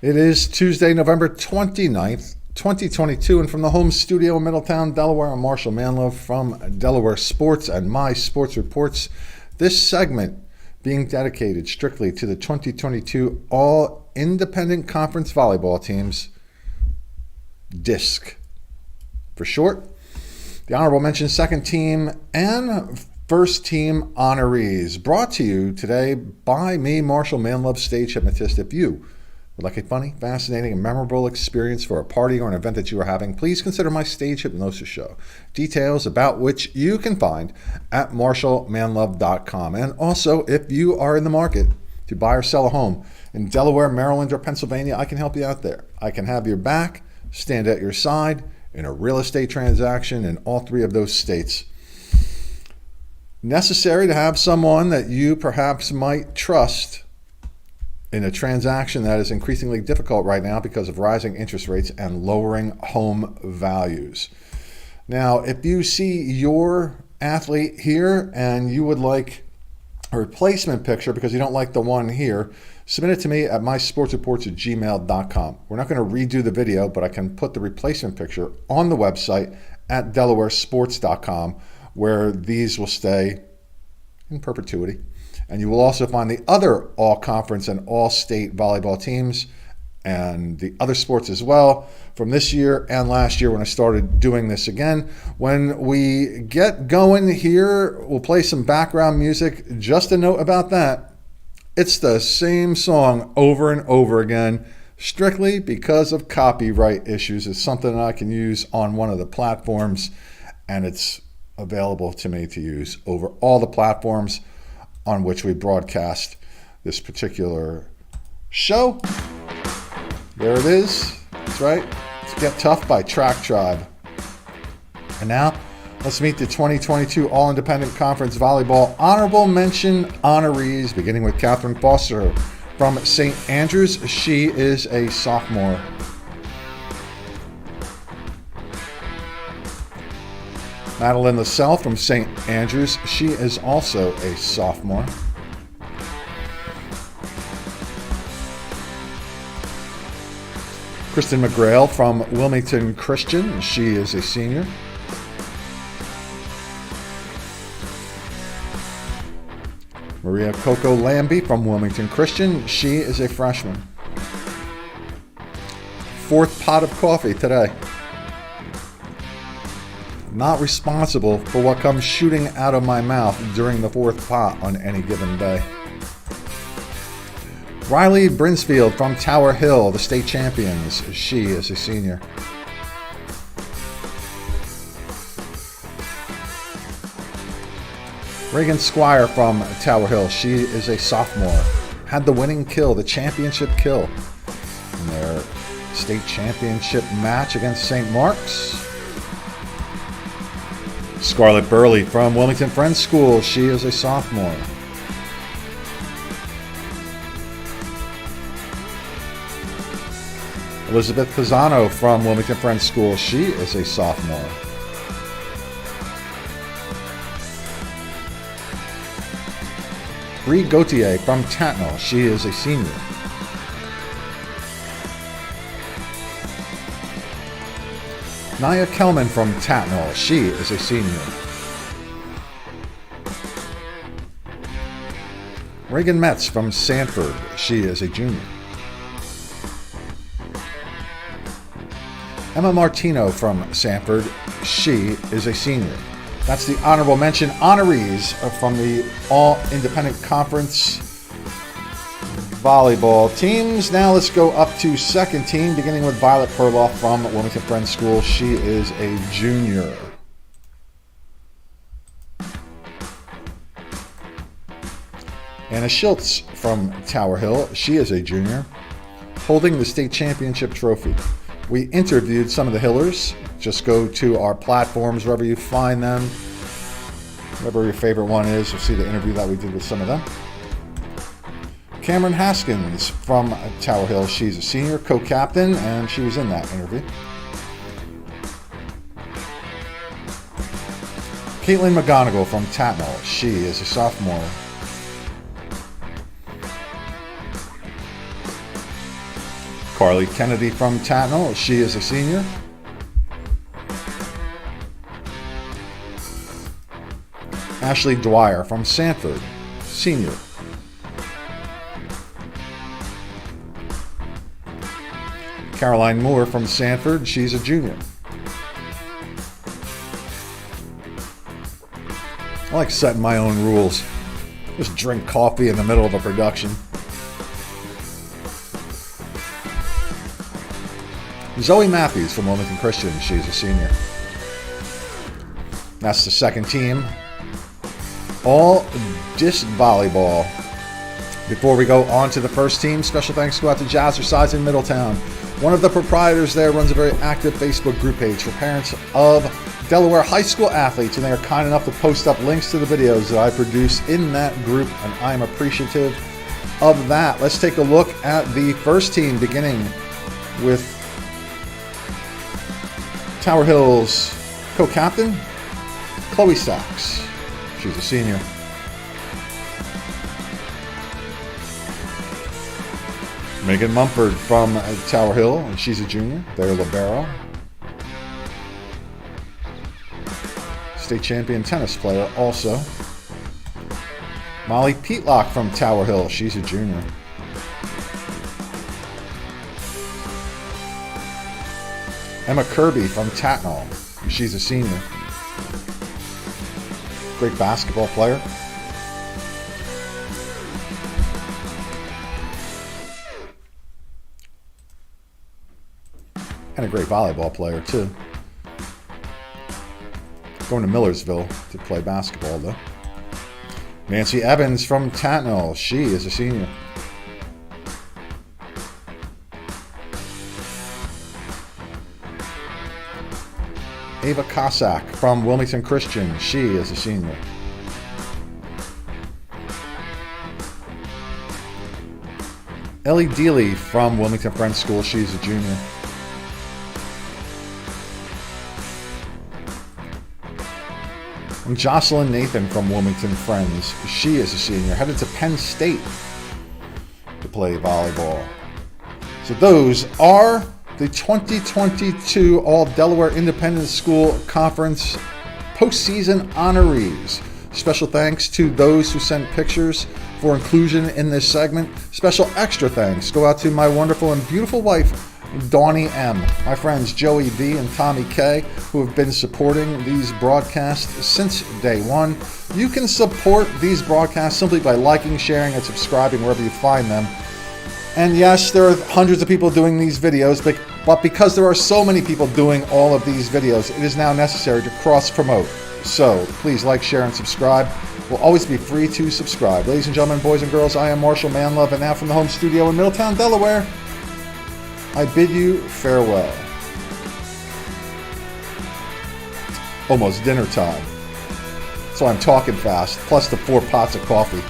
It is Tuesday, November 29th, 2022, and from the home studio in Middletown, Delaware, I'm Marshal Manlove from Delaware Sports and My Sports Reports. This segment being dedicated strictly to the 2022 All-Independent Conference Volleyball teams, DISC for short. The honorable mention second team and first team honorees, brought to you today by me, Marshal Manlove, stage hypnotist. If you would like a funny, fascinating, and memorable experience for a party or an event that you are having, please consider my stage hypnosis show, details about which you can find at MarshalManlove.com. And also, if you are in the market to buy or sell a home in Delaware, Maryland, or Pennsylvania, I can help you out there. I can have your back, stand at your side in a real estate transaction in all three of those states. Necessary to have someone that you perhaps might trust in a transaction that is increasingly difficult right now because of rising interest rates and lowering home values. Now, if you see your athlete here and you would like a replacement picture because you don't like the one here, submit it to me at mysportsreports@gmail.com. We're not going to redo the video, but I can put the replacement picture on the website at delawaresports.com, where these will stay in perpetuity. And you will also find the other all-conference and all-state volleyball teams and the other sports as well from this year and last year when I started doing this again. When we get going here, we'll play some background music. Just a note about that, it's the same song over and over again, strictly because of copyright issues. It's something that I can use on one of the platforms, and it's available to me to use over all the platforms on which we broadcast this particular show. There it is. That's right. It's Get Tough by Track Tribe. And now, let's meet the 2022 All-Independent Conference Volleyball Honorable Mention honorees, beginning with Catherine Foster from St. Andrews. She is a sophomore. Madeline LaSalle from St. Andrews. She is also a sophomore. Kristen McGrail from Wilmington Christian. She is a senior. Maria Coco Lambie from Wilmington Christian. She is a freshman. Fourth pot of coffee today. Not responsible for what comes shooting out of my mouth during the fourth pot on any given day. Riley Brinsfield from Tower Hill, the state champions. She is a senior. Reagan Squire from Tower Hill. She is a sophomore. Had the winning kill, the championship kill, in their state championship match against St. Mark's. Scarlett Burley from Wilmington Friends School. She is a sophomore. Elizabeth Pisano from Wilmington Friends School. She is a sophomore. Bree Gauthier from Tatnall. She is a senior. Naya Kelman from Tatnall. She is a senior. Reagan Metz from Sanford. She is a junior. Emma Martino from Sanford. She is a senior. That's the honorable mention honorees from the All-Independent Conference volleyball teams. Now let's go up to second team, beginning with Violet Perloff from Wilmington Friends School. She is a junior. Anna Schultz from Tower Hill. She is a junior, holding the state championship trophy. We interviewed some of the Hillers. Just go to our platforms, wherever you find them. Whatever your favorite one is, you'll see the interview that we did with some of them. Cameron Haskins from Tower Hill. She's a senior, co-captain, and she was in that interview. Caitlin McGonigal from Tatnall. She is a sophomore. Carly Kennedy from Tatnall, she is a senior. Ashley Dwyer from Sanford, senior. Caroline Moore from Sanford, she's a junior. I like setting my own rules. Just drink coffee in the middle of a production. Zoe Matthews from Wilmington Christian, she's a senior. That's the second team. All disc volleyball. Before we go on to the first team, special thanks go out to Jazzercise in Middletown. One of the proprietors there runs a very active Facebook group page for parents of Delaware high school athletes, and they are kind enough to post up links to the videos that I produce in that group, and I am appreciative of that. Let's take a look at the first team, beginning with Tower Hill's co-captain, Chloe Sachs. She's a senior. Megan Mumford from Tower Hill, and she's a junior. They're libero. State champion tennis player also. Molly Peatlock from Tower Hill, she's a junior. Emma Kirby from Tatnall, she's a senior. Great basketball player. And a great volleyball player, too. Going to Millersville to play basketball, though. Nancy Evans from Tatnall. She is a senior. Ava Cossack from Wilmington Christian. She is a senior. Ellie Dealey from Wilmington Friends School. She's a junior. And Jocelyn Nathan from Wilmington Friends. She is a senior, headed to Penn State to play volleyball. So those are the 2022 All Delaware Independent School Conference postseason honorees. Special thanks to those who sent pictures for inclusion in this segment. Special extra thanks go out to my wonderful and beautiful wife, Dawnie M., my friends Joey V. and Tommy K., who have been supporting these broadcasts since day one. You can support these broadcasts simply by liking, sharing, and subscribing wherever you find them. And yes, there are hundreds of people doing these videos, but because there are so many people doing all of these videos, it is now necessary to cross-promote. So please like, share, and subscribe. Will always be free to subscribe. Ladies and gentlemen, boys and girls, I am Marshal Manlove, and now from the home studio in Middletown, Delaware, I bid you farewell. Almost dinner time. So I'm talking fast, plus the 4 pots of coffee.